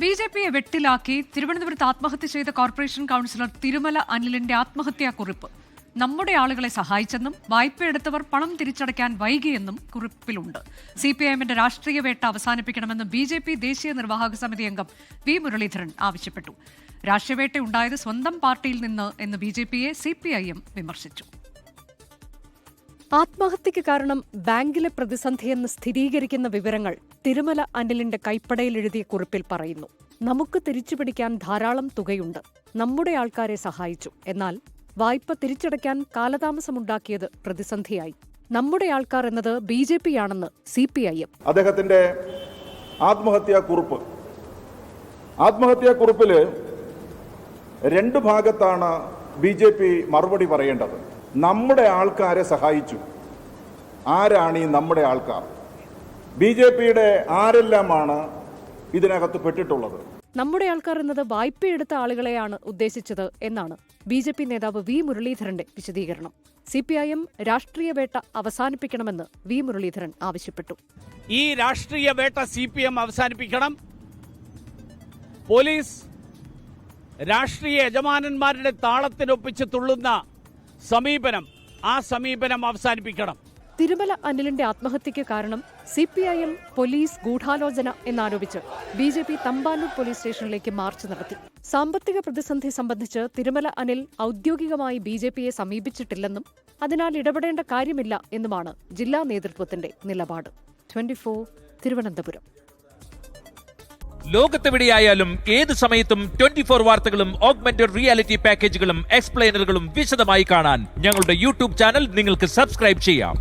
ബിജെപിയെ വെട്ടിലാക്കി തിരുവനന്തപുരത്ത് ആത്മഹത്യ ചെയ്ത കോർപ്പറേഷൻ കൗൺസിലർ തിരുമല അനിലിന്റെ ആത്മഹത്യാക്കുറിപ്പ് നമ്മുടെ ആളുകളെ സഹായിച്ചെന്നും വായ്പയെടുത്തവർ പണം തിരിച്ചടയ്ക്കാൻ വൈകിയെന്നും കുറിപ്പിലുണ്ട്. സിപിഐഎമ്മിന്റെ രാഷ്ട്രീയ വേട്ട അവസാനിപ്പിക്കണമെന്ന് ബിജെപി ദേശീയ നിർവാഹക സമിതി അംഗം വി മുരളീധരൻ ആവശ്യപ്പെട്ടു. രാഷ്ട്രീയവേട്ട ഉണ്ടായത് സ്വന്തം പാർട്ടിയിൽ നിന്ന് എന്ന് ബിജെപിയെ സിപിഐഎം വിമർശിച്ചു. ആത്മഹത്യയ്ക്ക് കാരണം ബാങ്കിലെ പ്രതിസന്ധിയെന്ന് സ്ഥിരീകരിക്കുന്ന വിവരങ്ങൾ തിരുമല അനിലിന്റെ കൈപ്പടയിൽ എഴുതിയ കുറിപ്പിൽ പറയുന്നു. നമുക്ക് തിരിച്ചുപിടിക്കാൻ ധാരാളം തുകയുണ്ട്, നമ്മുടെ ആൾക്കാരെ സഹായിച്ചു, എന്നാൽ വായ്പ തിരിച്ചടയ്ക്കാൻ കാലതാമസമുണ്ടാക്കിയത് പ്രതിസന്ധിയായി. നമ്മുടെ ആൾക്കാർ എന്നത് ബിജെപിയാണെന്ന് സിപിഐഎം. അദ്ദേഹത്തിന്റെ ആത്മഹത്യാക്കുറിപ്പില് രണ്ടു ഭാഗത്താണ് ബിജെപി മറുപടി പറയേണ്ടത്. നമ്മുടെ ആൾക്കാരെ സഹായിച്ചു. ആരാണ് ഈ നമ്മുടെ ആൾക്കാർ? ബിജെപിയുടെ ആരെല്ലാമാണ് ഇതിനകത്ത് പെട്ടിട്ടുള്ളത്? നമ്മുടെ ആൾക്കാർ എന്നത് വായ്പയെടുത്ത ആളുകളെയാണ് ഉദ്ദേശിച്ചത് എന്നാണ് ബിജെപി നേതാവ് വി മുരളീധരന്റെ വിശദീകരണം. സിപിഐഎം രാഷ്ട്രീയ വേട്ട അവസാനിപ്പിക്കണമെന്ന് വി മുരളീധരൻ ആവശ്യപ്പെട്ടു. ഈ രാഷ്ട്രീയ വേട്ട സിപിഎം അവസാനിപ്പിക്കണം. പോലീസ് രാഷ്ട്രീയ യജമാനന്മാരുടെ താളത്തിനൊപ്പിച്ച് തുള്ളുന്ന സമീപനം, ആ സമീപനം അവസാനിപ്പിക്കണം. തിരുമല അനിലിന്റെ ആത്മഹത്യയ്ക്ക് കാരണം സിപിഐഎം പോലീസ് ഗൂഢാലോചന എന്നാരോപിച്ച് ബിജെപി തമ്പാനൂർ പോലീസ് സ്റ്റേഷനിലേക്ക് മാർച്ച് നടത്തി. സാമ്പത്തിക പ്രതിസന്ധി സംബന്ധിച്ച് തിരുമല അനിൽ ഔദ്യോഗികമായി ബിജെപിയെ സമീപിച്ചിട്ടില്ലെന്നും അതിനാൽ ഇടപെടേണ്ട കാര്യമില്ല എന്നുമാണ് ജില്ലാ നേതൃത്വത്തിന്റെ നിലപാട്. 24 തിരുവനന്തപുരം. ലോകത്തെവിടെയായാലും ഏത് സമയത്തും 24 വാർത്തകളും ഓഗ്മെന്റഡ് റിയാലിറ്റി പാക്കേജുകളും എക്സ്പ്ലെയിനറുകളും വിശദമായി കാണാൻ ഞങ്ങളുടെ യൂട്യൂബ് ചാനൽ നിങ്ങൾക്ക് സബ്സ്ക്രൈബ് ചെയ്യാം.